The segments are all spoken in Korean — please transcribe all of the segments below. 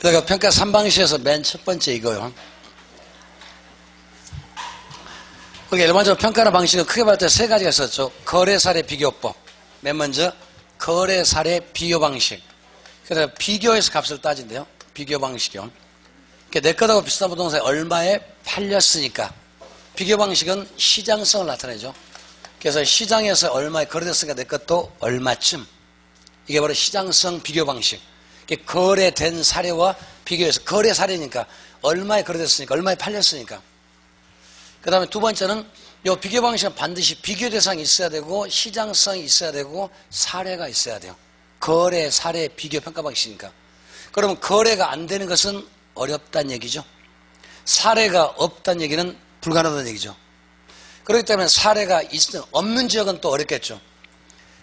그러니까 평가 3방식에서 맨 첫 번째 이거요. 그게 일반적으로 평가하는 방식은 크게 봤을 때 세 가지가 있었죠. 거래사례 비교법. 맨 먼저 거래사례 비교 방식. 그래서 비교해서 값을 따진대요. 비교 방식이요. 내 것하고 비슷한 부동산이 얼마에 팔렸으니까. 비교 방식은 시장성을 나타내죠. 그래서 시장에서 얼마에 거래됐으니까 내 것도 얼마쯤. 이게 바로 시장성 비교 방식. 거래된 사례와 비교해서 거래 사례니까 얼마에 거래됐으니까 얼마에 팔렸으니까. 그 다음에 두 번째는 이 비교 방식은 반드시 비교 대상이 있어야 되고 시장성이 있어야 되고 사례가 있어야 돼요. 거래, 사례, 비교 평가 방식이니까. 그러면 거래가 안 되는 것은 어렵다는 얘기죠. 사례가 없다는 얘기는 불가능하다는 얘기죠. 그렇기 때문에 사례가 없는 지역은 또 어렵겠죠.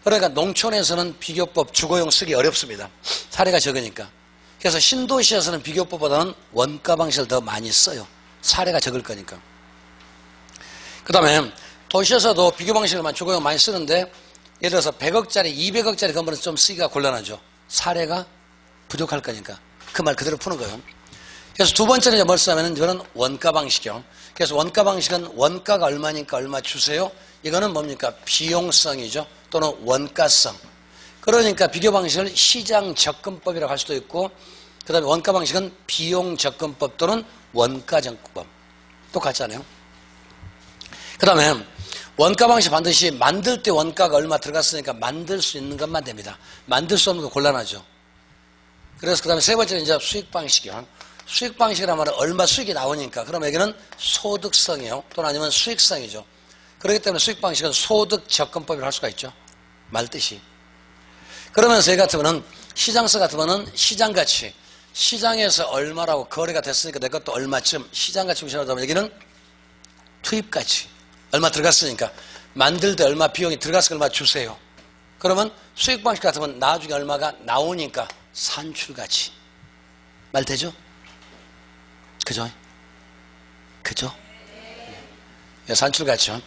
그러니까 농촌에서는 비교법 주거용 쓰기 어렵습니다. 사례가 적으니까. 그래서 신도시에서는 비교법보다는 원가 방식을 더 많이 써요. 사례가 적을 거니까. 그 다음에 도시에서도 비교 방식을 주거용 많이 쓰는데 예를 들어서 100억짜리, 200억짜리 건물은 좀 쓰기가 곤란하죠. 사례가 부족할 거니까. 그 말 그대로 푸는 거예요. 그래서 두 번째는 이제 뭘 쓰냐면 이거는 원가 방식이요. 그래서 원가 방식은 원가가 얼마니까 얼마 주세요. 이거는 뭡니까? 비용성이죠. 또는 원가성. 그러니까 비교 방식을 시장 접근법이라고 할 수도 있고 그 다음에 원가 방식은 비용 접근법 또는 원가 접근법. 똑같잖아요. 그 다음에 원가 방식 반드시 만들 때 원가가 얼마 들어갔으니까 만들 수 있는 것만 됩니다. 만들 수 없는 거 곤란하죠. 그래서 그 다음에 세 번째는 이제 수익 방식이요. 수익 방식이란 말은 얼마 수익이 나오니까 그럼 여기는 소득성이요. 또는 아니면 수익성이죠. 그렇기 때문에 수익 방식은 소득 접근법이라고 할 수가 있죠. 말 뜻이. 그러면서 이 같으면은 시장성 같으면은 시장가치. 시장에서 얼마라고 거래가 됐으니까 내 것도 얼마쯤 시장가치 무시하다면 여기는 투입가치. 얼마 들어갔으니까 만들 때 얼마 비용이 들어갔으니까 얼마 주세요. 그러면 수익 방식 같으면 나중에 얼마가 나오니까 산출가치. 말 되죠? 그죠? 그죠? 산출가치요.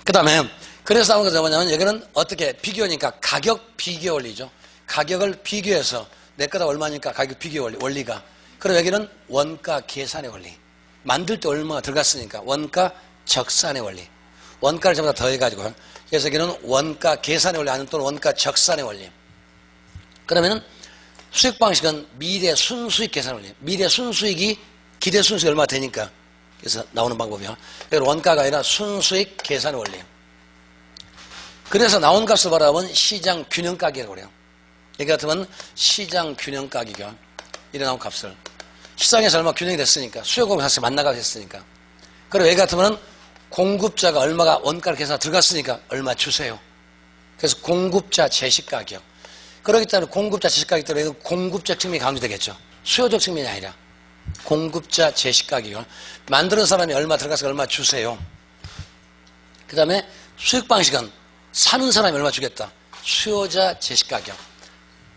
그 다음에 그래서 나오는 것은 뭐냐면 여기는 어떻게 비교니까 가격 비교 원리죠. 가격을 비교해서 내 거다 얼마니까 가격 비교 원리가. 그리고 여기는 원가 계산의 원리. 만들 때 얼마가 들어갔으니까 원가 적산의 원리. 원가를 전부 다 더해가지고. 그래서 여기는 원가 계산의 원리 아니면 또는 원가 적산의 원리. 그러면은 수익 방식은 미래 순수익 계산 원리. 미래 순수익이 기대 순수익이 얼마 되니까. 그래서 나오는 방법이요. 여기 원가가 아니라 순수익 계산의 원리. 그래서 나온 값을 바라보면 시장 균형 가격이라고 그래요. 여기 같으면 시장 균형 가격이요. 이래 나온 값을. 시장에서 얼마 균형이 됐으니까. 수요금이 사실 만나가 됐으니까. 그리고 여기 같으면 공급자가 얼마가 원가를 계산 들어갔으니까 얼마 주세요. 그래서 공급자 제시 가격. 그렇기 때문에 공급자 제시 가격 때문에 공급적 측면이 강조되겠죠. 수요적 측면이 아니라 공급자 제시 가격이요. 만드는 사람이 얼마 들어가서 얼마 주세요. 그 다음에 수익 방식은 사는 사람이 얼마 주겠다. 수요자 제시 가격.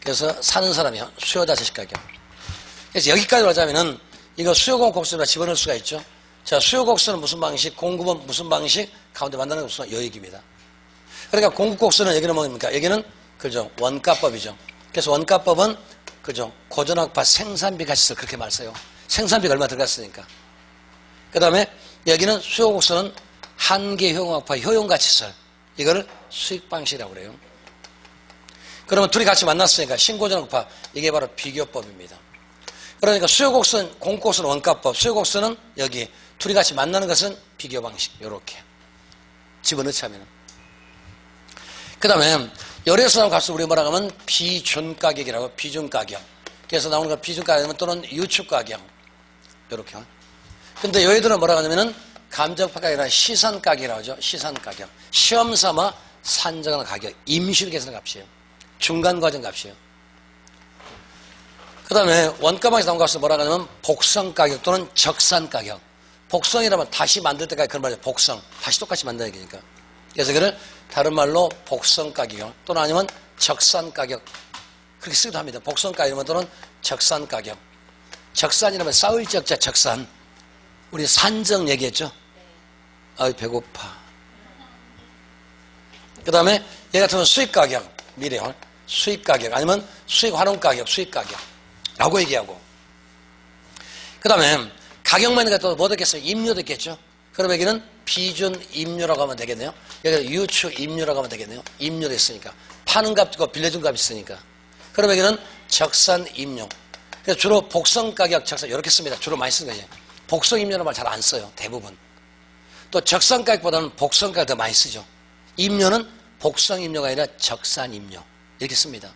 그래서 사는 사람이요. 수요자 제시 가격. 그래서 여기까지 하자면은 이거 수요공 곡선으로 집어넣을 수가 있죠. 자, 수요 곡선은 무슨 방식, 공급은 무슨 방식, 가운데 만나는 것은 여익입니다. 그러니까 공급 곡선은 여기는 뭡니까? 여기는 그죠 원가법이죠. 그래서 원가법은 그죠 고전학파 생산비 가치를 그렇게 말써요. 생산비가 얼마 들어갔으니까. 그 다음에 여기는 수요 곡선은 한계 효용학파 효용가치설. 이거를 수익 방식이라고 그래요. 그러면 둘이 같이 만났으니까 신고전학파 이게 바로 비교법입니다. 그러니까 수요 곡선, 공급 곡선은 원가법, 수요 곡선은 여기 둘이 같이 만나는 것은 비교 방식. 요렇게 집어넣자면. 그 다음에 열에서 나온 값을 우리 뭐라고 하면 비준가격이라고. 비준가격. 그래서 나오는 거 비준가격 또는 유축가격. 요렇게. 근데 여기들은 뭐라고 하냐면은 감정가격이 아니라 시선가격이라고 하죠. 시선가격. 시험 삼아 산정하는 가격. 임시로 계산하는 값이에요. 중간과정 값이에요. 그 다음에 원가방에서 나온 값을 뭐라고 하냐면 복성가격 또는 적산가격. 복성이라면 다시 만들 때까지 그런 말이죠. 복성. 다시 똑같이 만드는 얘기니까. 그래서 그를 다른 말로 복성가격 또는 아니면 적산가격. 그렇게 쓰기도 합니다. 복성가격 또는 적산가격. 적산이라면 싸울 적자 적산. 우리 산정 얘기했죠. 아유 배고파. 그 다음에 얘 같으면 수익가격. 미래요. 수익가격 아니면 수익환원가격 수익가격 라고 얘기하고. 그 다음에 가격만이니까 또 뭐 됐겠어요? 임료도 있겠죠. 그럼 여기는 비준 임료라고 하면 되겠네요. 여기는 유추 임료라고 하면 되겠네요. 임료도 있으니까. 파는 값과 빌려준 값이 있으니까. 그럼 여기는 적산 임료. 그래서 주로 복성 가격, 적산 이렇게 씁니다. 주로 많이 쓰는 거예요. 복성 임료라는 말 잘 안 써요. 대부분. 또 적산 가격보다는 복성 가격 더 많이 쓰죠. 임료는 복성 임료가 아니라 적산 임료 이렇게 씁니다.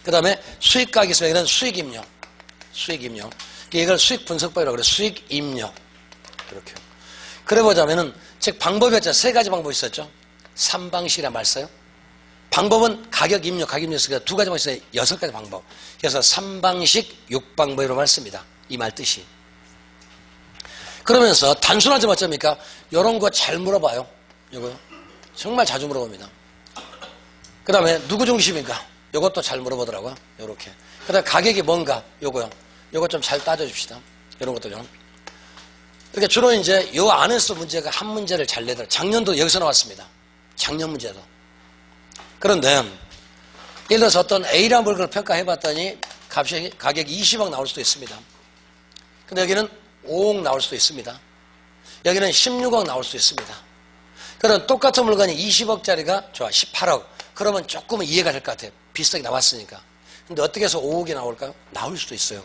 그 다음에 수익 가격이 있으면 여기는 수익 임료. 수익 임료. 이걸 수익 분석법이라고 그래요. 수익 임료. 이렇게. 그래 보자면은, 즉, 방법이었죠. 세 가지 방법이 있었죠. 3방식이란 말 써요. 방법은 가격 임료, 가격 임료 쓰니까 두 가지 방법이 있어요. 6가지 방법. 그래서 3방식 6방법이라고 말 씁니다. 이 말 뜻이. 그러면서 단순하지 어쩝니까? 이런 거 잘 물어봐요. 이거요. 정말 자주 물어봅니다. 그 다음에 누구 중심인가? 이것도 잘 물어보더라고요. 요렇게. 그 다음에 가격이 뭔가? 요거요. 요거 좀 잘 따져줍시다. 이런 것들요. 그러니까 주로 이제 요 안에서 문제가 한 문제를 잘 내더라. 작년도 여기서 나왔습니다. 작년 문제도. 그런데 예를 들어서 어떤 A라는 물건을 평가해봤더니 가격이 20억 나올 수도 있습니다. 근데 여기는 5억 나올 수도 있습니다. 여기는 16억 나올 수도 있습니다. 그럼 똑같은 물건이 20억짜리가 좋아 18억. 그러면 조금은 이해가 될 것 같아요. 비슷하게 나왔으니까. 근데 어떻게 해서 5억이 나올까요? 나올 수도 있어요.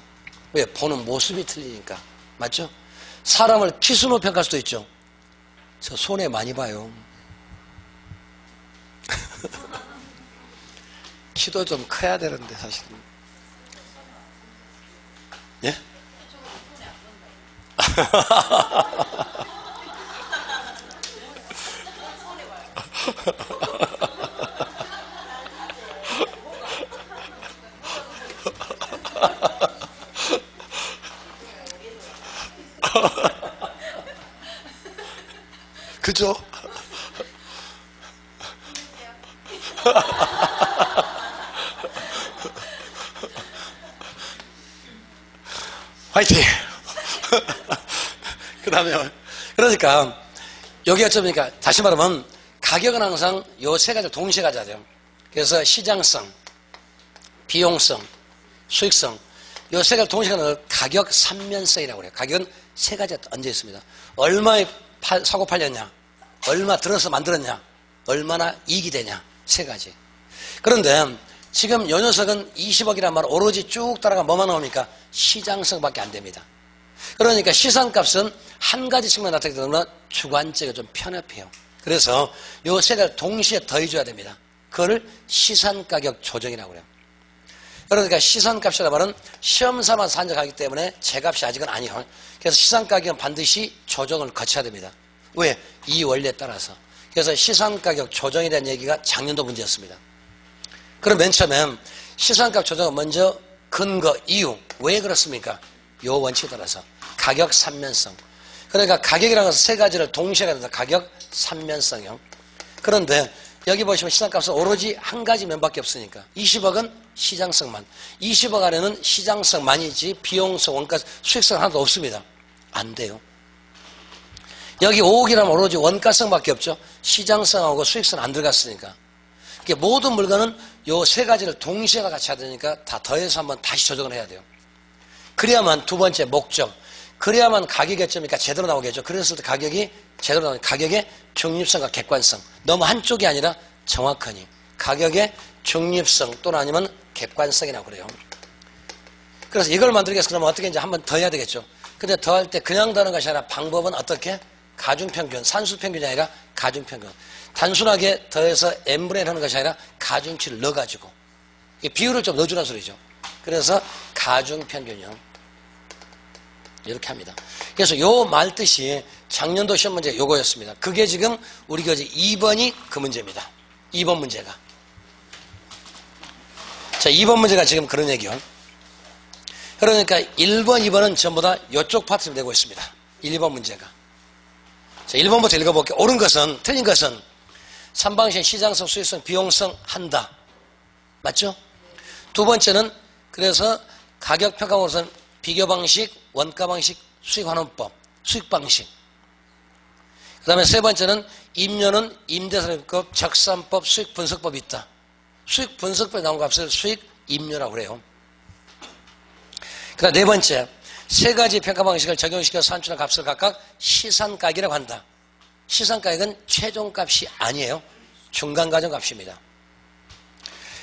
왜? 보는 모습이 틀리니까. 맞죠? 사람을 키수로 평가할 수도 있죠. 저 손해 많이 봐요. 키도 좀 커야 되는데 사실은. 예? 그죠? 화이팅! 그 다음에, 그러니까, 여기 어쩌니까, 다시 말하면, 가격은 항상 요 세 가지를 동시에 가져야 돼요. 그래서 시장성, 비용성, 수익성, 요 세 가지를 동시에 가는 걸 가격 삼면성이라고 그래요. 가격은 세 가지가 얹어 있습니다. 얼마에 사고 팔렸냐, 얼마 들어서 만들었냐, 얼마나 이익이 되냐, 세 가지. 그런데 지금 요 녀석은 20억이란 말 오로지 쭉 따라가 뭐만 나옵니까? 시장성밖에 안 됩니다. 그러니까 시상값은 한 가지 측면 나타나기 때문에 주관적이고 좀 편협해요. 그래서 요 세 가지를 동시에 더해줘야 됩니다. 그걸 시산가격 조정이라고 그래요. 그러니까 시산값이라는 말은 시험 삼아서 산정하기 때문에 제 값이 아직은 아니에요. 그래서 시산가격은 반드시 조정을 거쳐야 됩니다. 왜? 이 원리에 따라서. 그래서 시산가격 조정에 대한 얘기가 작년도 문제였습니다. 그럼 맨 처음에 시산값 조정은 먼저 근거, 이유. 왜 그렇습니까? 요 원칙에 따라서. 가격 삼면성. 그러니까 가격이라는 것은 세 가지를 동시에 가져서 가격 삼면성형. 그런데 여기 보시면 시장값은 오로지 한 가지 면밖에 없으니까 20억은 시장성만, 20억 안에는 시장성만이지 비용성, 원가, 수익성 하나도 없습니다. 안 돼요. 여기 5억이라면 오로지 원가성밖에 없죠. 시장성하고 수익성 안 들어갔으니까. 모든 물건은 요 세 가지를 동시에 같이 해야 되니까 다 더해서 한번 다시 조정을 해야 돼요. 그래야만 두 번째 목적, 그래야만 가격이 어쩌니까 제대로 나오겠죠. 그랬을 때 가격이 제대로 나오니까 가격의 중립성과 객관성, 너무 한쪽이 아니라 정확하니 가격의 중립성 또는 아니면 객관성이라고 그래요. 그래서 이걸 만들기 위해서 그러면 어떻게 이제 한번 더 해야 되겠죠. 근데 더 할 때 그냥 더하는 것이 아니라 방법은 어떻게? 가중평균, 산수평균이 아니라 가중평균. 단순하게 더해서 n분의 1 하는 것이 아니라 가중치를 넣어가지고 비율을 좀 넣어주라는 소리죠. 그래서 가중평균형 이렇게 합니다. 그래서 요 말뜻이 작년도 시험 문제 요거였습니다. 그게 지금 우리 교재 2번이 그 문제입니다. 2번 문제가. 자, 2번 문제가 지금 그런 얘기요. 그러니까 1번, 2번은 전부 다 요쪽 파트로 되고 있습니다. 1번 문제가. 자, 1번부터 읽어볼게요. 옳은 것은, 틀린 것은 3방식 시장성, 수익성, 비용성 한다. 맞죠? 두 번째는 그래서 가격 평가으로서는 비교 방식, 원가 방식, 수익 환원법, 수익 방식. 그 다음에 세 번째는 임료는 임대사업법, 적산법, 수익 분석법이 있다. 수익 분석법에 나온 값을 수익 임료라고 그래요. 그 다음 네 번째, 세 가지 평가 방식을 적용시켜 산출한 값을 각각 시산가액이라고 한다. 시산가액은 최종값이 아니에요. 중간과정값입니다.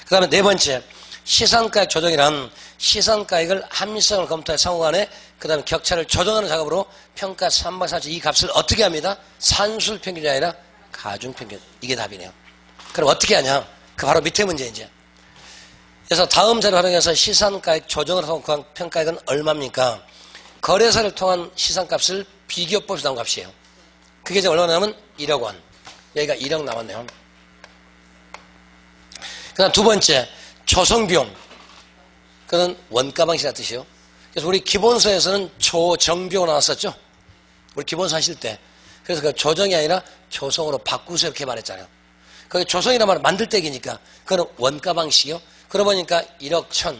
그 다음에 네 번째, 시산가액 조정이란 시산가액을 합리성을 검토해 상호간에 그 다음에 격차를 조정하는 작업으로 평가 3박 4주 이 값을 어떻게 합니다? 산술평균이 아니라 가중평균. 이게 답이네요. 그럼 어떻게 하냐? 그 바로 밑에 문제 이제. 그래서 다음 자료 활용해서 시산가액 조정을 통한 평가액은 얼마입니까? 거래사를 통한 시산값을 비교법에서 나온 값이에요. 그게 이제 얼마 나오면 1억 원. 여기가 1억 나왔네요. 그 다음 두 번째, 조성비용. 그건 원가 방식이라는 뜻이에요. 그래서 우리 기본서에서는 조정비용 나왔었죠? 우리 기본서 하실 때. 그래서 그 조정이 아니라 조성으로 바꾸세요. 이렇게 말했잖아요. 거기 조성이란 말은 만들 때기니까. 그건 원가 방식이요. 그러고 보니까 1억 1천.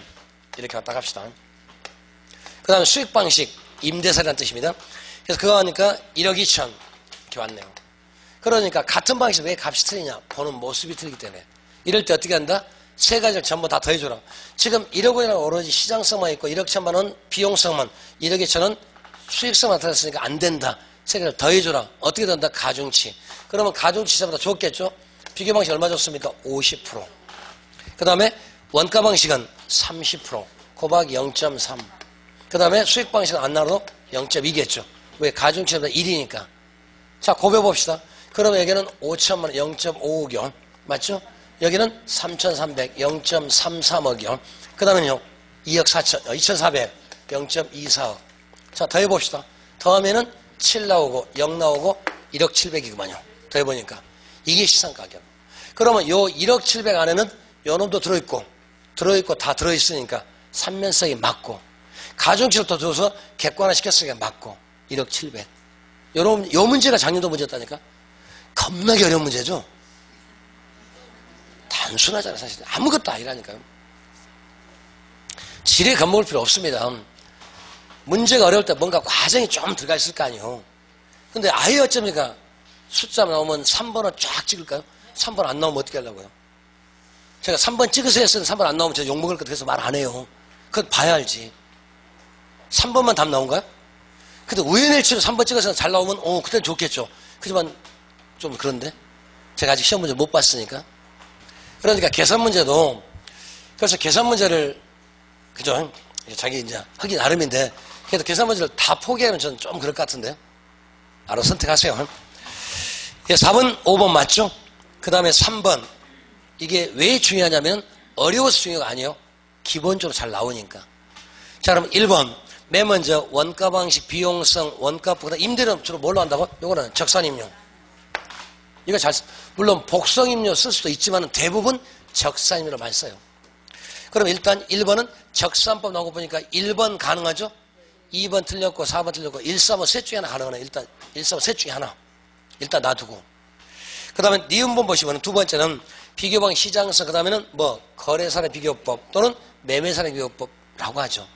이렇게 왔다 갑시다. 그 다음에 수익 방식, 임대사라는 뜻입니다. 그래서 그거 하니까 1억 2천. 이렇게 왔네요. 그러니까 같은 방식 왜 값이 틀리냐? 보는 모습이 틀리기 때문에. 이럴 때 어떻게 한다? 세 가지를 전부 다 더해줘라. 지금 1억 원이라는 오로지 시장성만 있고 1억 1천만 원 비용성만 1억 2천은 수익성만 나타났으니까 안 된다. 세 가지를 더해줘라. 어떻게 된다? 가중치. 그러면 가중치 자보다 좋겠죠? 비교 방식 얼마 줬습니까? 50%. 그 다음에 원가 방식은 30%. 고박 0.3. 그 다음에 수익 방식은 안 나와도 0.2겠죠. 왜? 가중치보다 1이니까. 자, 곱해봅시다. 그러면 여기는 5천만 원, 0.55경. 맞죠? 여기는 3,300, 0.33억이요. 그 다음에는요, 2억 4천, 2,400, 0.24억. 자, 더해봅시다. 더하면은 7 나오고, 0 나오고, 1억 7백이구만요. 더해보니까. 이게 시상가격. 그러면 요 1억 7백 안에는 요 놈도 들어있고, 다 들어있으니까, 삼면성이 맞고, 가중치를 더 줘서 객관화 시켰으니까 맞고, 1억 7백. 요 문제가 작년도 문제였다니까? 겁나게 어려운 문제죠? 단순하잖아요, 사실. 아무것도 아니라니까요. 지레 겁먹을 필요 없습니다. 문제가 어려울 때 뭔가 과정이 좀 들어가 있을 거 아니에요. 근데 아예 어쩝니까? 숫자 나오면 3번을 쫙 찍을까요? 3번 안 나오면 어떻게 하려고요? 제가 3번 찍으세요 했으면 3번 안 나오면 제가 욕먹을 것 같아서 말 안 해요. 그건 봐야 알지. 3번만 답 나온가요? 근데 우연일치로 3번 찍어서 잘 나오면 그때는 좋겠죠. 그지만 좀 그런데 제가 아직 시험 문제 못 봤으니까. 그러니까 계산 문제도 그래서 계산 문제를 그죠? 자기 이제 하기 나름인데 그래도 계산 문제를 다 포기하면 저는 좀 그럴 것 같은데요. 알아서 선택하세요. 4번, 5번 맞죠? 그 다음에 3번 이게 왜 중요하냐면 어려워서 중요가 아니에요. 기본적으로 잘 나오니까. 자, 그럼 1번 맨 먼저 원가 방식, 비용성, 원가보다 임대료는 주로 뭘로 한다고? 요거는 적산임료. 이거 물론 복성임료 쓸 수도 있지만 대부분 적산임료를 많이 써요. 그럼 일단 1번은 적산법 나오고 보니까 1번 가능하죠? 2번 틀렸고 4번 틀렸고 1, 4번 셋 중에 하나 가능하네. 일단 1, 4번 셋 중에 하나. 일단 놔두고. 그 다음에 니은번 보시면 두 번째는 비교방 시장성, 그 다음에는 거래사례 비교법 또는 매매사례 비교법라고 하죠.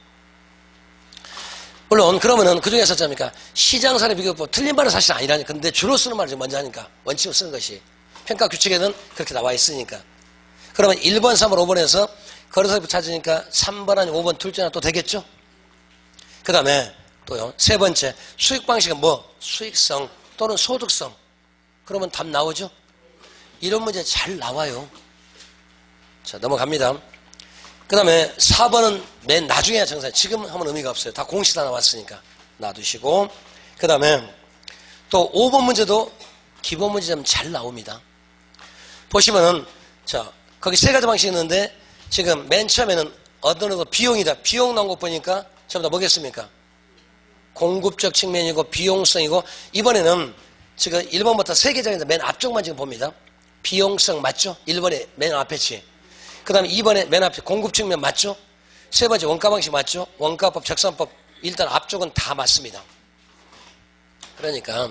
물론 그러면은 그 중에서 어쩝니까? 시장사례 비교법 틀린 말은 사실 아니라니까. 근데 주로 쓰는 말을 먼저 하니까 원칙으로 쓰는 것이 평가 규칙에는 그렇게 나와 있으니까. 그러면 1번, 3번, 5번에서 거래사례 찾으니까 3번 아니 5번 둘 중에 하나 또 되겠죠? 그 다음에 또요. 세 번째 수익 방식은 수익성 또는 소득성. 그러면 답 나오죠? 이런 문제 잘 나와요. 자, 넘어갑니다. 그 다음에 4번은 맨 나중에야 정산. 지금 하면 의미가 없어요. 다 공식 다 나왔으니까 놔두시고. 그 다음에 또 5번 문제도 기본 문제점 잘 나옵니다. 보시면은 자, 거기 세 가지 방식이 있는데 지금 맨 처음에는 어떤 거 비용이다. 비용 나온 거 보니까 전부 다 뭐겠습니까? 공급적 측면이고 비용성이고 이번에는 지금 1번부터 3개장인데 맨 앞쪽만 지금 봅니다. 비용성 맞죠? 1번에 맨 앞에치. 그 다음에 2번에 맨 앞에 공급 측면 맞죠? 세 번째 원가 방식 맞죠? 원가법, 적산법 일단 앞쪽은 다 맞습니다. 그러니까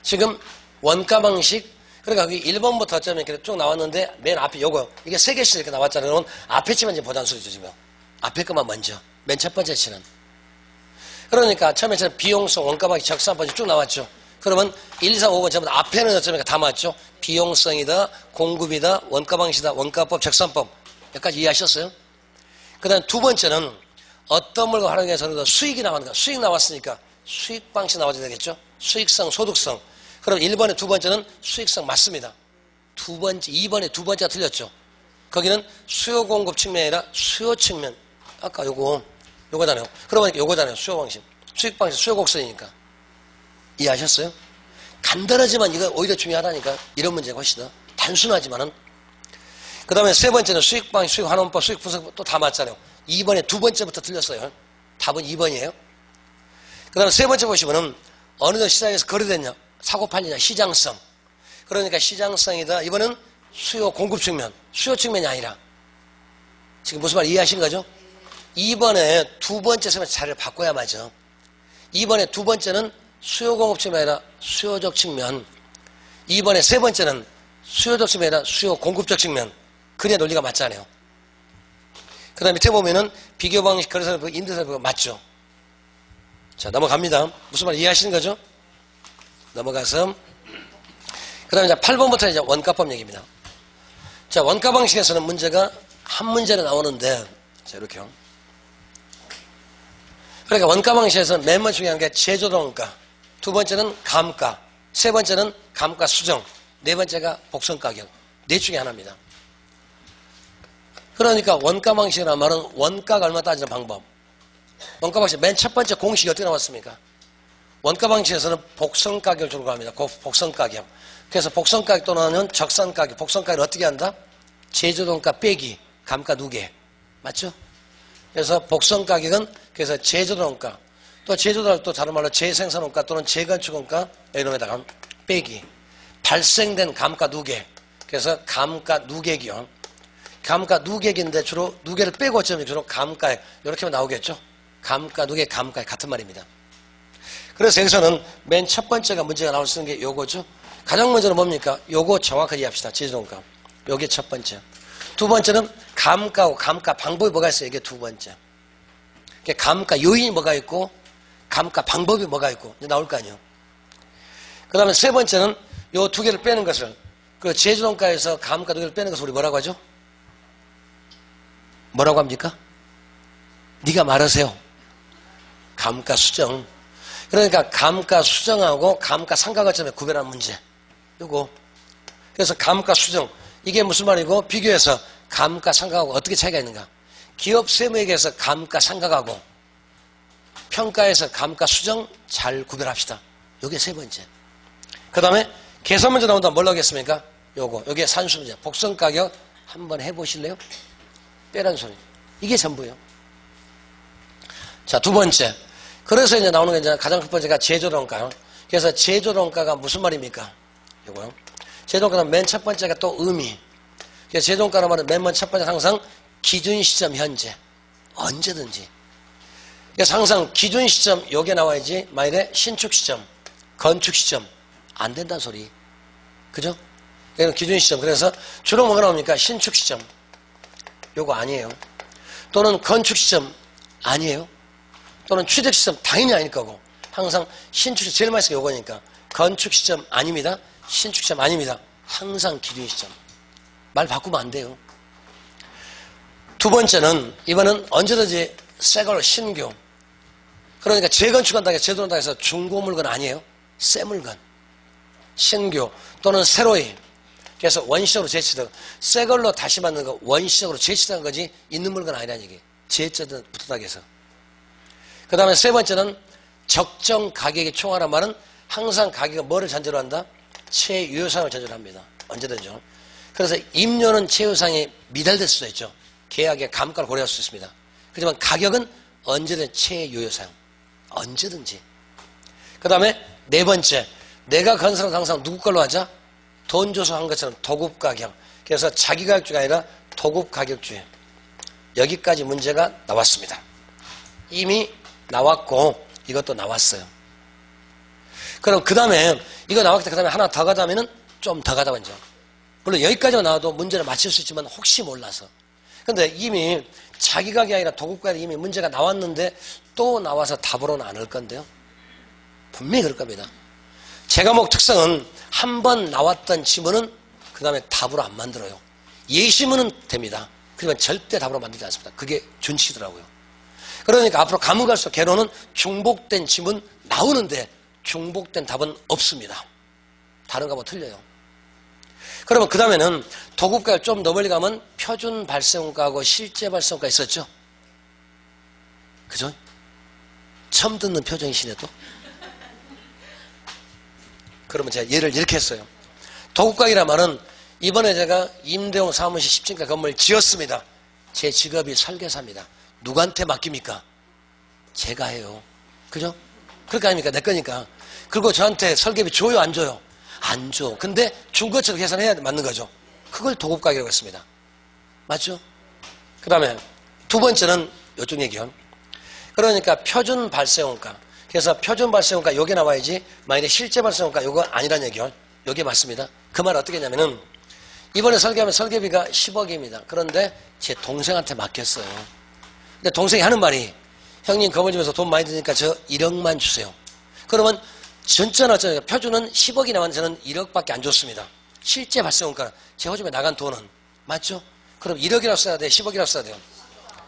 지금 원가 방식 그러니까 거기 1번부터 어쩌면 이렇게 쭉 나왔는데 맨 앞에 요거 이게 3개씩 이렇게 나왔잖아요. 그러면 앞에 치만 지금 보자는 소리죠. 지금 앞에 것만 먼저 맨 첫 번째 치는 그러니까 처음에 비용성, 원가 방식, 적산법 쭉 나왔죠. 그러면 1, 2, 3, 5번 전부 다 앞에는 어쩌면 다 맞죠? 비용성이다, 공급이다, 원가 방식이다, 원가법, 적산법 여기까지 이해하셨어요? 그 다음 두 번째는 어떤 물건 활용해서 수익이 나왔는가? 수익 나왔으니까 수익 방식 나와줘야 되겠죠? 수익성, 소득성. 그럼 1번에 두 번째는 수익성 맞습니다. 2번에 두 번째가 틀렸죠? 거기는 수요 공급 측면이 아니라 수요 측면. 아까 요거잖아요. 그러고 보니까 요거잖아요. 수요 방식. 수익 방식, 수요 곡선이니까. 이해하셨어요? 간단하지만 이거 오히려 중요하다니까. 이런 문제가 훨씬 더 단순하지만은. 그 다음에 세 번째는 수익 방식, 수익 환원법, 수익 분석법 또 다 맞잖아요. 2번에 두 번째부터 틀렸어요. 답은 2번이에요. 그 다음에 세 번째 보시면은 어느 정도 시장에서 거래됐냐, 사고 팔리냐, 시장성. 그러니까 시장성이다. 이번은 수요 공급 측면, 수요 측면이 아니라. 지금 무슨 말 이해하시는 거죠? 2번에 두 번째 세 번째 자리를 바꿔야 맞아. 2번에 두 번째는 수요 공급 측면이 아니라 수요적 측면. 2번에 세 번째는 수요적 측면이 아니라 수요 공급적 측면. 그래야 논리가 맞잖아요. 그 다음에 밑에 보면은 비교 방식, 거래사례, 임대사례 맞죠? 자, 넘어갑니다. 무슨 말 이해하시는 거죠? 넘어가서. 그 다음에 이제 8번부터 이제 원가법 얘기입니다. 자, 원가 방식에서는 문제가 한 문제로 나오는데, 자, 이렇게요. 그러니까 원가 방식에서는 맨 먼저 중요한 게 제조원가, 두 번째는 감가, 세 번째는 감가 수정, 네 번째가 복선 가격. 넷 중에 하나입니다. 그러니까 원가 방식이라는 말은 원가가 얼마 따지는 방법. 원가 방식 맨 첫 번째 공식이 어떻게 나왔습니까? 원가 방식에서는 복선 가격을 주로 합니다. 복선 가격. 그래서 복선 가격 또는 적선 가격, 복선 가격을 어떻게 한다? 제조원가 빼기 감가 누계. 맞죠? 그래서 복선 가격은 그래서 제조원가, 또 제조달 또 다른 말로 재생산원가 또는 재건축원가 이놈에다가 빼기 발생된 감가 누계. 그래서 감가 누계기요. 감가 누계기인데 주로 누계를 빼고 어쩌면 주로 감가액 이렇게 하면 나오겠죠. 감가 누계 감가액 같은 말입니다. 그래서 여기서는 맨 첫 번째가 문제가 나올 수 있는 게 요거죠. 가장 먼저는 뭡니까? 요거 정확하게 이해합시다. 제조원가. 요게 첫 번째. 두 번째는 감가하고 감가 방법이 뭐가 있어요? 이게 두 번째. 감가 요인이 뭐가 있고 감가 방법이 뭐가 있고 이제 나올 거 아니에요. 그 다음에 세 번째는 요 두 개를 빼는 것을 그 제조원가에서 감가 두 개를 빼는 것을 우리 뭐라고 하죠? 뭐라고 합니까? 네가 말하세요. 감가 수정. 그러니까 감가 수정하고 감가 상가 거점의 구별하는 문제. 요거. 그래서 감가 수정. 이게 무슨 말이고 비교해서 감가 상가하고 어떻게 차이가 있는가? 기업 세무액에서 감가 상가하고 평가에서 감가 수정 잘 구별합시다. 요게 세 번째. 그 다음에 계산 문제 나온다 뭘 하겠습니까? 요게 산수 문제. 복선 가격 한번 해보실래요? 빼라는 소리. 이게 전부예요. 자, 두 번째. 그래서 이제 나오는 게 이제 가장 첫 번째가 제조원가요. 그래서 제조원가가 무슨 말입니까? 요거요. 제조원가는 맨 첫 번째가 또 의미. 그래서 제조원가는 말은 맨 먼저 첫 번째 항상 기준 시점 현재. 언제든지. 그래서 항상 기준 시점 요게 나와야지 만일에 신축 시점, 건축 시점 안 된다는 소리. 그죠? 여기는 기준 시점. 그래서 주로 뭐가 나옵니까? 신축 시점. 요거 아니에요. 또는 건축 시점 아니에요. 또는 취득 시점 당연히 아닐 거고 항상 신축 시점 제일 많이 쓰는 게 요거니까 건축 시점 아닙니다. 신축 시점 아닙니다. 항상 기준 시점. 말 바꾸면 안 돼요. 두 번째는 이번은 언제든지 새걸 신규. 그러니까 재건축한다고 해서 제도한다고 해서 중고 물건 아니에요. 새 물건. 신규 또는 새로이. 그래서 원시적으로 재치등. 새 걸로 다시 만든 거 원시적으로 재치등한 거지 있는 물건 아니라는 얘기. 재치등 붙었다고 해서. 그 다음에 세 번째는 적정 가격의 총화란 말은 항상 가격은 뭐를 전제로 한다? 최유효상을 전제로 합니다. 언제든지요. 그래서 임료는 최유효상이 미달될 수도 있죠. 계약의 감가를 고려할 수 있습니다. 하지만 가격은 언제든 최유효상. 언제든지. 그 다음에 네 번째. 내가 건설은 항상 누구 걸로 하자? 돈 줘서 한 것처럼 도급가격. 그래서 자기가격주가 아니라 도급가격주에. 여기까지 문제가 나왔습니다. 이미 나왔고 이것도 나왔어요. 그럼 그 다음에 이거 나왔기 때문에 그 다음에 하나 더 가자면은 좀 더 가다 먼저. 물론 여기까지만 나와도 문제를 맞힐 수 있지만 혹시 몰라서. 근데 이미 자기가격이 아니라 도급가격이 이미 문제가 나왔는데 또 나와서 답으로는 안 올 건데요. 분명히 그럴 겁니다. 제 과목 특성은 한 번 나왔던 지문은 그 다음에 답으로 안 만들어요. 예시문은 됩니다. 그러면 절대 답으로 만들지 않습니다. 그게 준칙이더라고요. 그러니까 앞으로 가면 갈수록 개론은 중복된 지문 나오는데 중복된 답은 없습니다. 다른 거하고 틀려요. 그러면 그 다음에는 도급과 좀 더 멀리 가면 표준 발생원가하고 실제 발생원가 있었죠? 그죠? 처음 듣는 표정이시네도. 그러면 제가 예를 이렇게 했어요. 도급각이란 말은 이번에 제가 임대용 사무실 10층가 건물을 지었습니다. 제 직업이 설계사입니다. 누구한테 맡깁니까? 제가 해요. 그죠? 그렇게 아닙니까? 내 거니까. 그리고 저한테 설계비 줘요? 안 줘요? 안 줘. 근데 준 것처럼 계산해야 맞는 거죠. 그걸 도급각이라고 했습니다. 맞죠? 그 다음에 두 번째는 이쪽 얘기요. 그러니까 표준 발생원가. 그래서 표준 발생원가 여기 나와야지 만약에 실제 발생원가 이거 아니란 얘기요. 여기 맞습니다. 그 말 어떻게 했냐면은 이번에 설계하면 설계비가 10억입니다. 그런데 제 동생한테 맡겼어요. 근데 동생이 하는 말이 형님 건물 집에서 돈 많이 드니까 저 1억만 주세요. 그러면 전자는 어쩌냐. 표준은 10억이 나왔는데 저는 1억밖에 안 줬습니다. 실제 발생원가는 제 호집에 나간 돈은 맞죠? 그럼 1억이라고 써야 돼? 10억이라고 써야 돼요?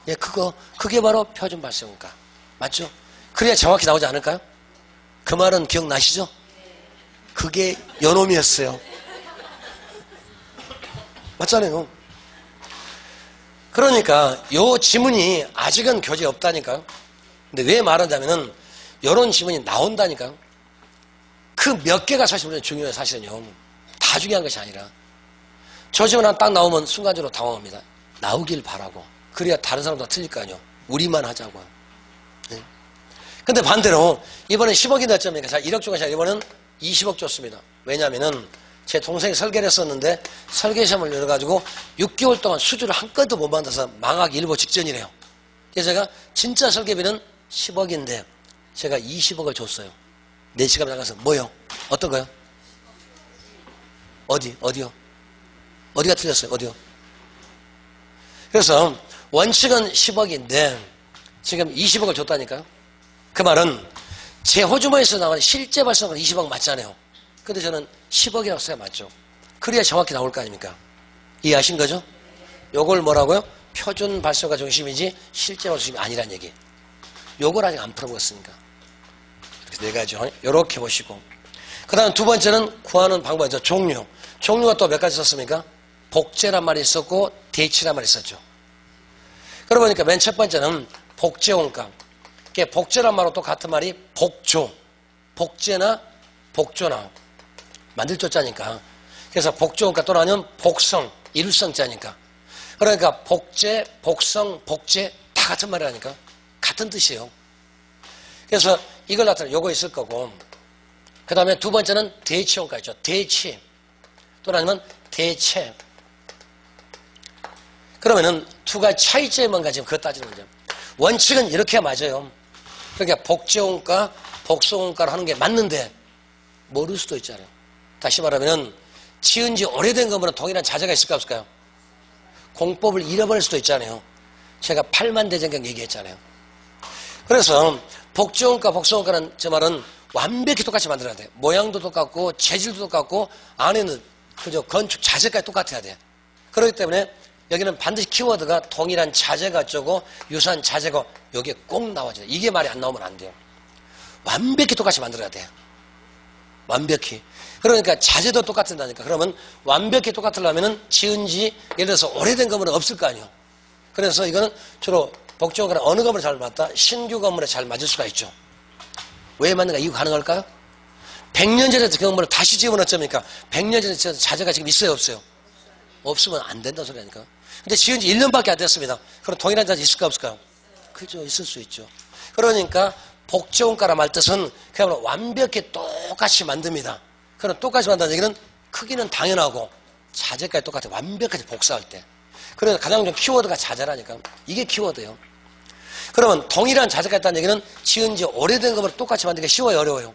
예, 그게 바로 표준 발생원가. 맞죠? 그래야 정확히 나오지 않을까요? 그 말은 기억나시죠? 그게 요놈이었어요. 맞잖아요. 그러니까 요 지문이 아직은 교재에 없다니까요. 근데 왜 말하자면은 요런 지문이 나온다니까요. 그 몇 개가 사실 우리는 중요해요. 사실은요. 다 중요한 것이 아니라 저 지문 하나 딱 나오면 순간적으로 당황합니다. 나오길 바라고. 그래야 다른 사람도 틀릴 거 아니에요. 우리만 하자고요. 네. 근데 반대로 이번에 10억이 됐잖아요. 자, 1억 주고 이번에는 20억 줬습니다. 왜냐하면은 제 동생이 설계를 했었는데 설계시험을 열어가지고 6개월 동안 수주를 한 건도 못 만들어서 망하기 일보 직전이래요. 그래서 제가 진짜 설계비는 10억인데 제가 20억을 줬어요. 4시간 나가서 뭐요? 어떤 거요? 어디요? 어디가 틀렸어요? 어디요? 그래서 원칙은 10억인데 지금 20억을 줬다니까요. 그 말은 제 호주머니에서 나가는 실제 발생은 20억 맞잖아요. 근데 저는 10억이라고 써야 맞죠. 그래야 정확히 나올 거 아닙니까? 이해하신 거죠? 요걸 뭐라고요? 표준 발생가 중심이지 실제 발생 중심이 아니란 얘기. 요걸 아직 안 풀어보겠으니까. 네 가지요. 요렇게 보시고. 그 다음 두 번째는 구하는 방법이죠. 종류. 종류가 또 몇 가지 있었습니까? 복제란 말이 있었고 대치란 말이 있었죠. 그러고 보니까 맨 첫 번째는 복제원가. 복제란 말하고 또 같은 말이 복조. 복제나 복조나 만들 조자니까. 그래서 복조원가 또는 아니면 복성, 일성자니까. 그러니까 복제, 복성, 복제 다 같은 말이라니까. 같은 뜻이에요. 그래서 이걸 나타내 요거 있을 거고. 그 다음에 두 번째는 대치원가 있죠. 대치 또는 아니면 대체. 그러면은 두 가지 차이점이 뭔가 지금 그거 따지는 거죠. 원칙은 이렇게 맞아요. 그러니까 복제원가, 복성원가를 하는 게 맞는데 모를 수도 있잖아요. 다시 말하면 지은 지 오래된 거면 동일한 자재가 있을까 없을까요? 공법을 잃어버릴 수도 있잖아요. 제가 8만 대전경 얘기했잖아요. 그래서 복제원가, 복성원가는 저 말은 완벽히 똑같이 만들어야 돼요. 모양도 똑같고 재질도 똑같고 안에는 그저 건축 자재까지 똑같아야 돼요. 그렇기 때문에 여기는 반드시 키워드가 동일한 자재가 어쩌고 유사한 자재고 여기에 꼭 나와줘요. 이게 말이 안 나오면 안 돼요. 완벽히 똑같이 만들어야 돼요. 완벽히. 그러니까 자재도 똑같은다니까. 그러면 완벽히 똑같으려면 지은 지 예를 들어서 오래된 건물은 없을 거 아니에요. 그래서 이거는 주로 복제원가는 어느 건물에 잘 맞다? 신규 건물에 잘 맞을 수가 있죠. 왜 맞는가? 이거 가능할까요? 100년 전에 그 건물을 다시 지으면 어쩝니까? 100년 전에 자재가 지금 있어요? 없어요? 없으면 안 된다는 소리니까. 근데 지은 지 1년밖에 안 됐습니다. 그럼 동일한 자재 있을까 없을까요? 그죠. 있을 수 있죠. 그러니까 복제원가라 말 뜻은 그야말로 완벽히 똑같이 만듭니다. 그럼 똑같이 만든다는 얘기는 크기는 당연하고 자재까지 똑같아. 완벽하게 복사할 때. 그래서 가장 좀 키워드가 자재라니까. 이게 키워드예요. 그러면 동일한 자재가 있다는 얘기는 지은 지 오래된 것으로 똑같이 만들기가 쉬워요? 어려워요?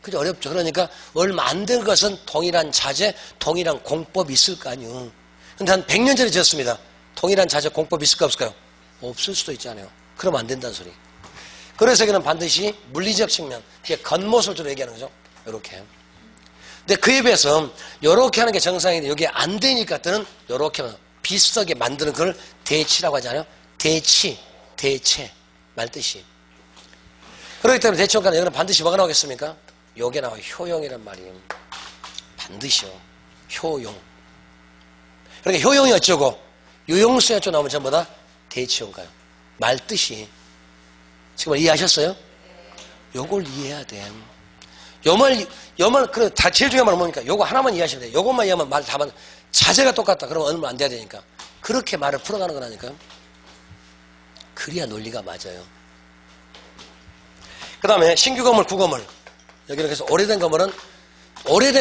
그죠? 어렵죠. 그러니까 얼마 안 된 것은 동일한 자재, 동일한 공법이 있을 거 아니에요. 근데 한 100년 전에 지었습니다. 동일한 자재, 공법이 있을까 없을까요? 없을 수도 있잖아요. 그러면 안 된다는 소리. 그래서 여기는 반드시 물리적 측면, 이게 겉모습을 주로 얘기하는 거죠. 이렇게. 근데 그에 비해서 이렇게 하는 게 정상인데 여기 안 되니까 때는 이렇게 비슷하게 만드는 걸 대치라고 하잖아요. 대치, 대체. 말뜻이. 그렇기 때문에 대치원가는 여기는 반드시 뭐가 나오겠습니까? 요게 나와요. 효용이란 말이에요. 반드시요. 효용. 그러니까 효용이 어쩌고 유용성이 어쩌고 나오면 전부 다 대치원가요. 말뜻이. 지금 이해하셨어요? 요걸 이해해야 돼. 요 말, 그래, 다 제일 중요한 말은 뭡니까? 요거 하나만 이해하시면 돼요. 요것만 이해하면 말 다 맞는, 자세가 똑같다. 그러면 얼마 안 돼야 되니까. 그렇게 말을 풀어가는 거라니까요. 그래야 논리가 맞아요. 그 다음에 신규 건물, 구건물. 여기는 그래서 오래된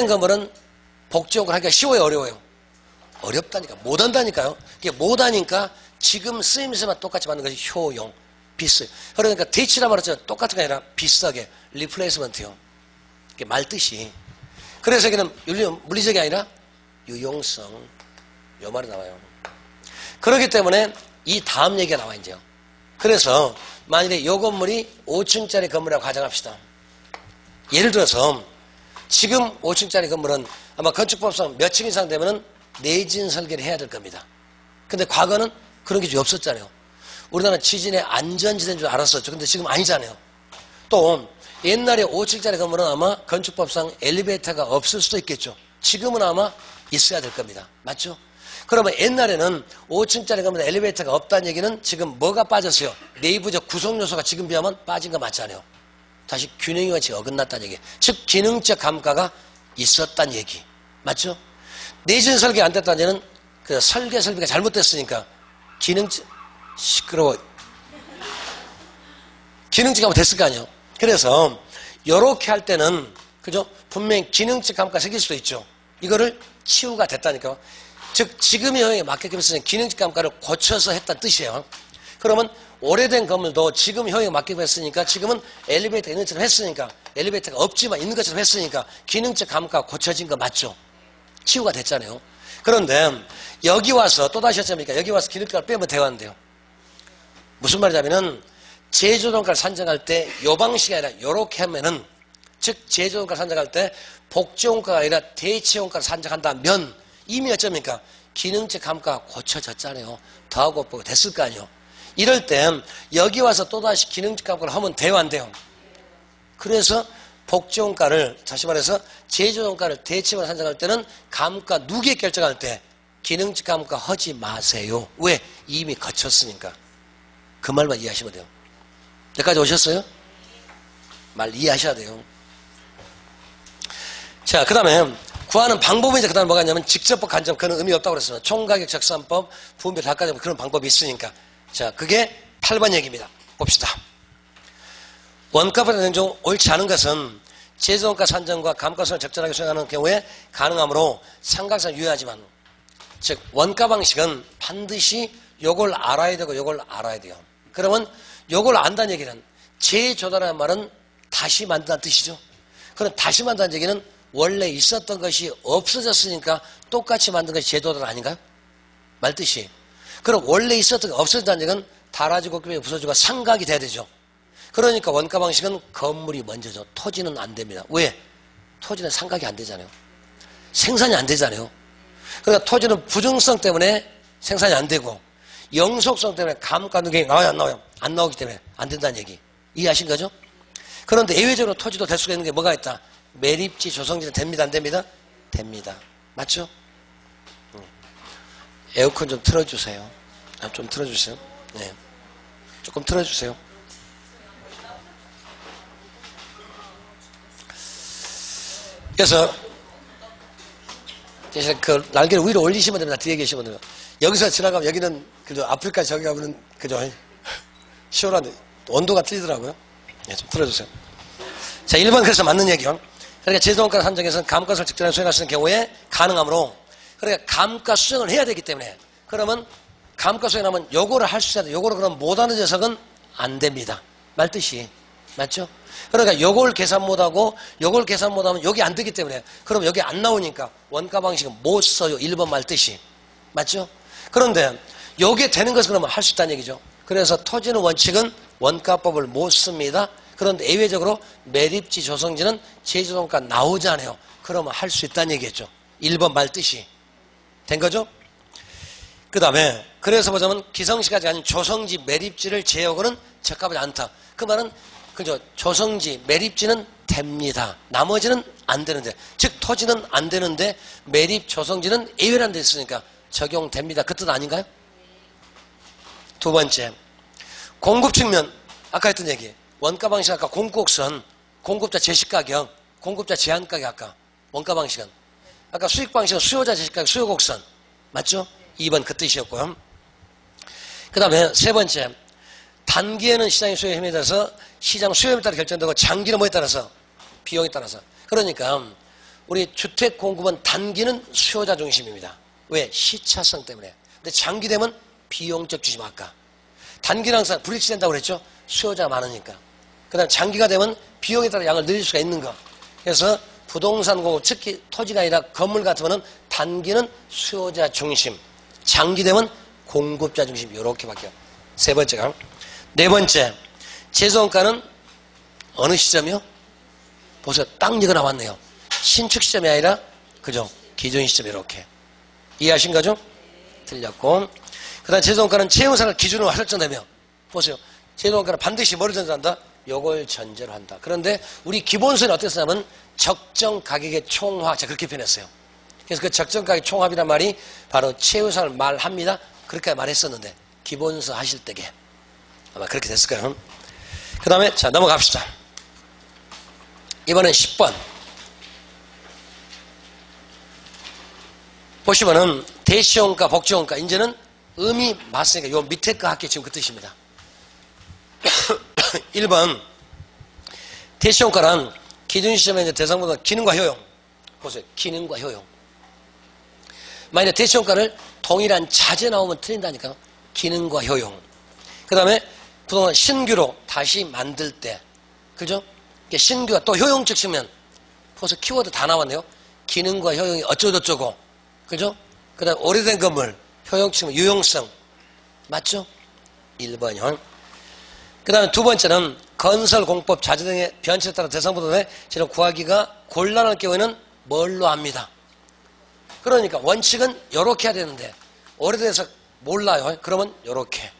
건물은 복지용을 하기가 쉬워요, 어려워요? 어렵다니까. 못한다니까요. 이게 못하니까 지금 쓰임새만 똑같이 맞는 것이 효용, 비슷해요. 그러니까 대치라 말했죠. 똑같은 게 아니라 비슷하게 리플레이스먼트요. 이게 말뜻이. 그래서 여기는 물리적이 아니라 유용성. 요 말이 나와요. 그렇기 때문에 이 다음 얘기가 나와 이제요. 그래서 만일에 이 건물이 5층짜리 건물이라고 가정합시다. 예를 들어서 지금 5층짜리 건물은 아마 건축법상 몇 층 이상 되면은 내진 설계를 해야 될 겁니다. 근데 과거는 그런 게 없었잖아요. 우리나라는 지진의 안전지대인 줄 알았었죠. 근데 지금 아니잖아요. 또 옛날에 5층짜리 건물은 아마 건축법상 엘리베이터가 없을 수도 있겠죠. 지금은 아마 있어야 될 겁니다. 맞죠? 그러면 옛날에는 5층짜리 건물에 엘리베이터가 없다는 얘기는 지금 뭐가 빠졌어요? 내부적 구성 요소가 지금 비하면 빠진 거 맞잖아요. 다시 균형이 같이 어긋났다는 얘기. 즉 기능적 감가가 있었다는 얘기. 맞죠? 내진 설계 안 됐다는 얘기는 그 설계가 잘못됐으니까 시끄러워. 기능적 감가 됐을 거 아니에요. 그래서 요렇게 할 때는 그죠? 분명히 기능적 감가가 생길 수도 있죠. 이거를 치유가 됐다니까요. 즉 지금의 효용에 맞게끔 했으니 기능적 감가를 고쳐서 했다는 뜻이에요. 그러면 오래된 건물도 지금 효용에 맞게끔 했으니까 지금은 엘리베이터가 있는 것처럼 했으니까 엘리베이터가 없지만 있는 것처럼 했으니까 기능적 감가가 고쳐진 거 맞죠? 치유가 됐잖아요. 그런데 여기 와서 또다시 했습니까? 여기 와서 기능감을 빼면 되겠는데요. 무슨 말이냐면은 제조동가를 산정할 때 요 방식이 아니라 요렇게 하면은 즉 제조동가를 산정할 때 복지용가가 아니라 대체용가를 산정한다면 이미 어쩝니까? 기능적 감가가 고쳐졌잖아요. 더하고 곱하고 됐을 거 아니에요. 이럴 땐 여기 와서 또다시 기능적 감가를 하면 돼요, 안 돼요? 그래서 복지용가를 다시 말해서 제조용가를 대체용가를 산정할 때는 감가 누계 결정할 때 기능적 감가 하지 마세요. 왜? 이미 거쳤으니까. 그 말만 이해하시면 돼요. 여기까지 오셨어요? 말 이해하셔야 돼요. 자, 그 다음에 구하는 방법은 이제 그 다음에 뭐가 있냐면 직접법, 간접, 그는 의미 없다고 그랬어요. 총가격, 적산법, 분배, 닭가격 그런 방법이 있으니까. 자, 그게 8번 얘기입니다. 봅시다. 원가보다 중 옳지 않은 것은 제조원가 산정과 감가성을 적절하게 수행하는 경우에 가능하므로 삼각상 유효하지만 즉 원가 방식은 반드시 요걸 알아야 되고 요걸 알아야 돼요. 그러면 요걸 안다는 얘기는 재조달하는 말은 다시 만든다는 뜻이죠. 그럼 다시 만든다는 얘기는 원래 있었던 것이 없어졌으니까 똑같이 만든 것이 재조달 아닌가요? 말뜻이. 그럼 원래 있었던 게 없어졌다는 얘기는 달아지고 부서지고 삼각이 돼야 되죠. 그러니까 원가 방식은 건물이 먼저죠. 토지는 안 됩니다. 왜? 토지는 삼각이 안 되잖아요. 생산이 안 되잖아요. 그러니까 토지는 부정성 때문에 생산이 안 되고 영속성 때문에 감가 누계가 나와요, 안 나와요? 안 나오기 때문에 안 된다는 얘기. 이해하신 거죠? 그런데 예외적으로 토지도 될 수가 있는 게 뭐가 있다? 매립지, 조성지는 됩니다, 안 됩니다? 됩니다. 맞죠? 에어컨 좀 틀어주세요. 좀 틀어주세요. 네. 조금 틀어주세요. 그래서 그 날개를 위로 올리시면 됩니다. 뒤에 계시면 됩니다. 여기서 지나가면 여기는 그저 아프리카 저기 가면은 그저 시원한데 온도가 틀리더라고요. 네, 좀 틀어주세요. 자, 1번 그래서 맞는 얘기요. 그러니까 제조원가 산정에서는 감가를 직전에 수행할 수 있는 경우에 가능하므로 그러니까 감가 수정을 해야 되기 때문에 그러면 감가 수행하면 요거를 할 수 있어야 돼. 요거를 그럼 못하는 녀석은 안 됩니다. 말뜻이. 맞죠? 그러니까 요걸 계산 못하고 요걸 계산 못하면 여기 안 되기 때문에 그럼 여기 안 나오니까 원가 방식은 못 써요. 1번 말뜻이. 맞죠? 그런데 요게 되는 것은 그러면 할 수 있다는 얘기죠. 그래서 토지는 원칙은 원가법을 못 씁니다. 그런데 예외적으로 매립지, 조성지는 제조동가 나오지 않아요. 그러면 할 수 있다는 얘기겠죠. 1번 말뜻이. 된 거죠? 그 다음에 그래서 보자면 기성지까지 아닌 조성지 매립지를 제어하고는 적합하지 않다. 그 말은 그죠? 조성지 매립지는 됩니다. 나머지는 안 되는데, 즉 토지는 안 되는데 매립 조성지는 예외란 데 있으니까 적용됩니다. 그 뜻 아닌가요? 두 번째, 공급 측면. 아까 했던 얘기, 원가 방식 아까 공곡선, 공급자 제시가격, 공급자 제한가격 아까 원가 방식은, 아까 수익 방식은 수요자 제시가격, 수요곡선 맞죠? 2번 그 뜻이었고요. 그 다음에 세 번째, 단기에는 시장의 수요에 힘에 따라서 시장 수요에 따라 결정되고 장기는 뭐에 따라서? 비용에 따라서. 그러니까 우리 주택 공급은 단기는 수요자 중심입니다. 왜? 시차성 때문에. 근데 장기 되면 비용적 중심. 아까 단기는 항상 불일치된다고 그랬죠? 수요자가 많으니까. 그 다음 장기가 되면 비용에 따라 양을 늘릴 수가 있는 거. 그래서 부동산 공급, 특히 토지가 아니라 건물 같으면 단기는 수요자 중심, 장기 되면 공급자 중심. 이렇게 바뀌어요. 세 번째가. 네 번째, 재소원가는 어느 시점이요? 보세요. 딱 이거 나왔네요. 신축 시점이 아니라 그죠? 기존 시점. 이렇게 이해하신 거죠? 틀렸고, 그 다음 재소원가는 채용사를 기준으로 설정되며, 보세요. 재소원가는 반드시 뭐를 전제한다? 요걸 전제로 한다. 그런데 우리 기본서는 어떻게 쓰냐면 적정 가격의 총합. 자, 그렇게 표현했어요. 그래서 그 적정 가격 총합이란 말이 바로 채용사를 말합니다. 그렇게 말했었는데 기본서 하실 때게 아마 그렇게 됐을 거예요. 그 다음에 자, 넘어갑시다. 이번엔 10번 보시면은 대시원가, 복지원가. 이제는 의미 맞으니까 요 밑에 거 할게. 지금 그 뜻입니다. 1번 대시원가란 기준 시점의 대상보다 기능과 효용. 보세요. 기능과 효용. 만약에 대시원가를 동일한 자재 나오면 틀린다니까. 기능과 효용. 그 다음에 부동산 신규로 다시 만들 때, 그죠? 신규가 또 효용적 측면. 벌써 키워드 다 나왔네요. 기능과 효용이 어쩌고저쩌고, 그죠? 그 다음 오래된 건물, 효용적 측면, 유용성. 맞죠? 1번이요. 그 다음에 두 번째는 건설 공법 자재 등의 변칙에 따라 대상보다의 재료 구하기가 곤란할 경우에는 뭘로 합니다. 그러니까 원칙은 요렇게 해야 되는데 오래돼서 몰라요. 그러면 요렇게.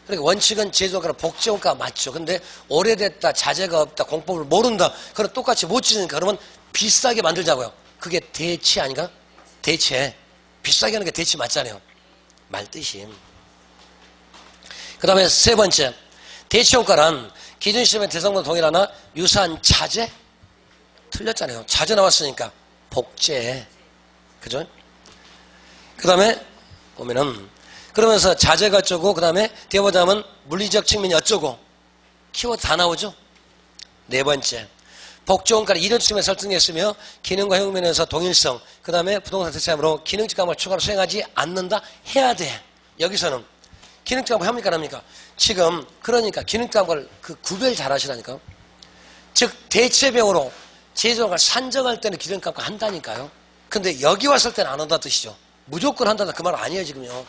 그러니까 원칙은 제조가나 복지원가 맞죠. 근데 오래됐다, 자재가 없다, 공법을 모른다. 그럼 똑같이 못 지으니까 그러면 비싸게 만들자고요. 그게 대치 아닌가? 대체. 비싸게 하는 게 대치 맞잖아요. 말 뜻이. 그 다음에 세 번째, 대치원가란 기준 시점의 대상보다 동일하나 유사한 자재? 틀렸잖아요. 자재 나왔으니까 복제. 그죠? 그 다음에 보면은 그러면서 자재가 어쩌고, 그 다음에 뒤에 보자면 물리적 측면이 어쩌고, 키워드 다 나오죠? 네 번째, 복지원가를 이런 측면에 설정했으며 기능과 효용면에서 동일성, 그 다음에 부동산 대체함으로 기능적 감을 추가로 수행하지 않는다. 해야 돼. 여기서는 기능적 감을 합니까 안 합니까? 지금 그러니까 기능적 감을 그 구별 잘 하시라니까. 즉 대체병으로 제조업을 산정할 때는 기능적 감을 한다니까요. 근데 여기 왔을 때는 안 한다 뜻이죠. 무조건 한다는 그 말 아니에요 지금요.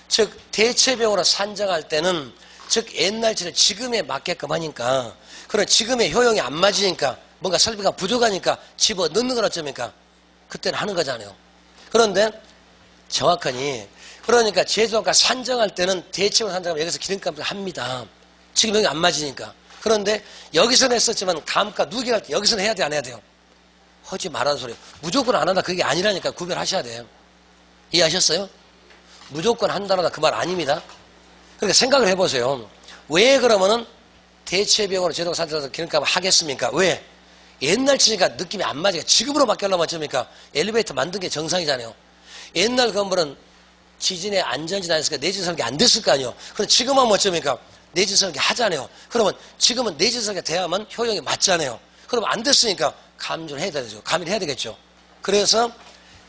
즉 대체병으로 산정할 때는 즉 옛날처럼 지금에 맞게끔 하니까, 그런 지금의 효용이 안 맞으니까 뭔가 설비가 부족하니까 집어넣는 건 어쩌니까 그때는 하는 거잖아요. 그런데 정확하니 그러니까 제조업가 산정할 때는 대체병 산정하면 여기서 기름값을 합니다. 지금 여기 안 맞으니까. 그런데 여기서는 했었지만 감가 누계할 때 여기서는 해야 돼 안 해야 돼요? 하지 말라는 소리예요. 무조건 안 한다 그게 아니라니까 구별하셔야 돼요. 이해하셨어요? 무조건 한다는 그 말 아닙니다. 그러니까 생각을 해보세요. 왜 그러면은 대체병으로 제동 산정해서 기름값을 하겠습니까? 왜? 옛날 치니까 느낌이 안 맞으니까. 지금으로 바뀌려면 어쩌니까 엘리베이터 만든 게 정상이잖아요. 옛날 건물은 지진에 안전지 다녔으니까 내진 설계 안 됐을 거 아니에요. 그럼 지금 하면 어쩌니까 내진 설계 하잖아요. 그러면 지금은 내진 설계 돼야만 효용이 맞잖아요. 그럼 안 됐으니까 감주를 해야 되죠. 가미를 해야 되겠죠. 그래서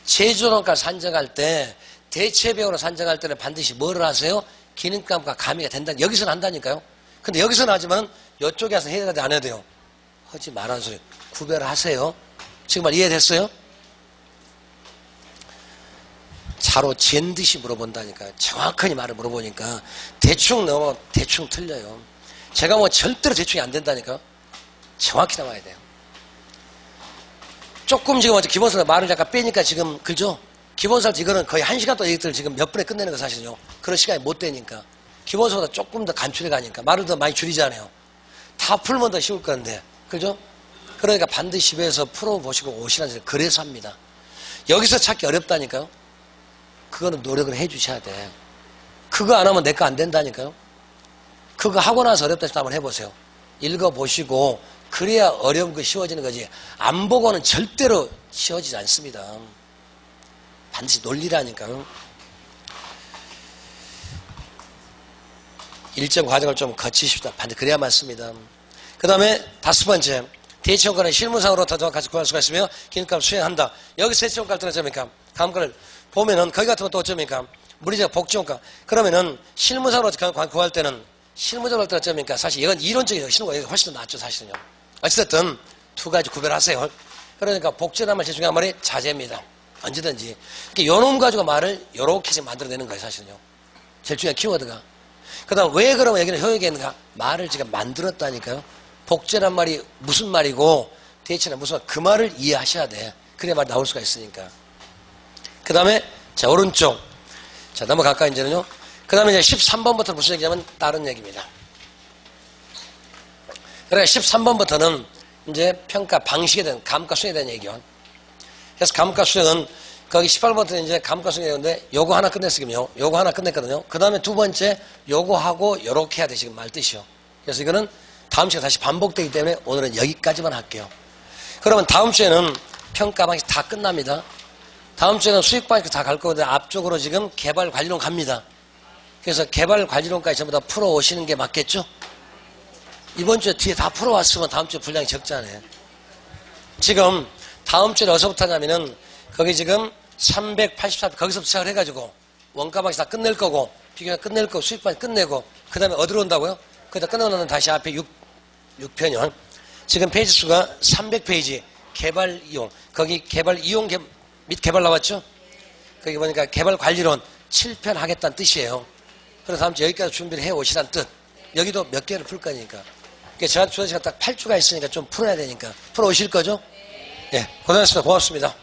제조원가 산정할 때 대체병으로 산정할 때는 반드시 뭐를 하세요? 기능감과 가미가 된다. 여기서는 한다니까요. 근데 여기서는 하지만 이쪽에 와서 해야 돼 안 해야 돼요? 하지 말라는 소리. 구별하세요. 지금 말 이해됐어요? 차로 잰 듯이 물어본다니까. 정확하게 말을 물어보니까 대충 넘어 대충 틀려요. 제가 뭐 절대로 대충이 안 된다니까. 정확히 나와야 돼요. 조금 지금 기본적으로 말을 잠깐 빼니까 지금 그죠? 기본서부터 이거는 거의 1시간 동안 얘기들 지금 몇 분에 끝내는 거 사실은요. 그런 시간이 못 되니까. 기본서보다 조금 더 간추려 가니까. 말을 더 많이 줄이잖아요. 다 풀면 더 쉬울 건데. 그죠? 그러니까 반드시 집에서 풀어보시고 오시라는 소리. 그래서 합니다. 여기서 찾기 어렵다니까요. 그거는 노력을 해 주셔야 돼. 그거 안 하면 내 거 안 된다니까요. 그거 하고 나서 어렵다 싶다 한번 해보세요. 읽어보시고 그래야 어려운 거 쉬워지는 거지. 안 보고는 절대로 쉬워지지 않습니다. 반드시 논리라니까요. 일정 과정을 좀 거치십시다. 반드시 그래야 맞습니다. 그 다음에 5번째, 대체효과는 실무상으로 더 정확하게 구할 수가 있으며 기능값을 수행한다. 여기서 대체효과를 들어점니까? 다음 거를 보면은 거기 같은 건 또 어쩌니까? 물리적 복지효과. 그러면은 실무상으로 구할 때는 실무적으로 할 때 어쩌니까? 사실 이건 이론적인 실무가 훨씬 더 낫죠, 사실은요. 어쨌든 두 가지 구별하세요. 그러니까 복제란 말 제일 중요한 말이 자제입니다. 언제든지. 요 놈 가지고 말을 요렇게 지금 만들어내는 거예요, 사실은요. 제일 중요한 키워드가. 그 다음 왜 그러면 여기는 효용이 있는가? 말을 지금 만들었다니까요. 복제란 말이 무슨 말이고 대체는 무슨 말, 그 말을 이해하셔야 돼. 그래야 말 나올 수가 있으니까. 그 다음에 자 오른쪽. 자 넘어갈까 이제는요. 그 다음에 이제 13번부터 무슨 얘기냐면 다른 얘기입니다. 그래 13번부터는 이제 평가 방식에 대한 감가 수행에 대한 얘기요. 그래서 감가 수행은 거기 18번부터 이제 감가 수행인데 요거 하나 끝냈으면요. 요거 하나 끝냈거든요. 그 다음에 두 번째 요거 하고 요렇게 해야 돼 지금 말 뜻이요. 그래서 이거는 다음 시간에 다시 반복되기 때문에 오늘은 여기까지만 할게요. 그러면 다음 주에는 평가 방식 다 끝납니다. 다음 주에는 수익 방식 다 갈 거거든요. 앞쪽으로 지금 개발 관리론 갑니다. 그래서 개발 관리론까지 전부 다 풀어 오시는 게 맞겠죠? 이번 주에 뒤에 다 풀어왔으면 다음 주에 분량이 적잖아요. 지금 다음 주에 어디서부터 하냐면은 거기 지금 384 거기서부터 시작을 해가지고 원가 방식 다 끝낼 거고 비교가 끝낼 거고 수익 방식 끝내고 그 다음에 어디로 온다고요? 거기다 끝내고 나면 다시 앞에 6편이요. 지금 페이지 수가 300페이지 개발 이용 거기 개발 이용 및 개발 나왔죠? 거기 보니까 개발 관리론 7편 하겠다는 뜻이에요. 그래서 다음 주 여기까지 준비를 해 오시라는 뜻. 여기도 몇 개를 풀 거니까. 그러니까 저한테 주어진 시간 딱 8주가 있으니까 좀 풀어야 되니까. 풀어 오실 거죠? 예. 고생하셨습니다. 고맙습니다.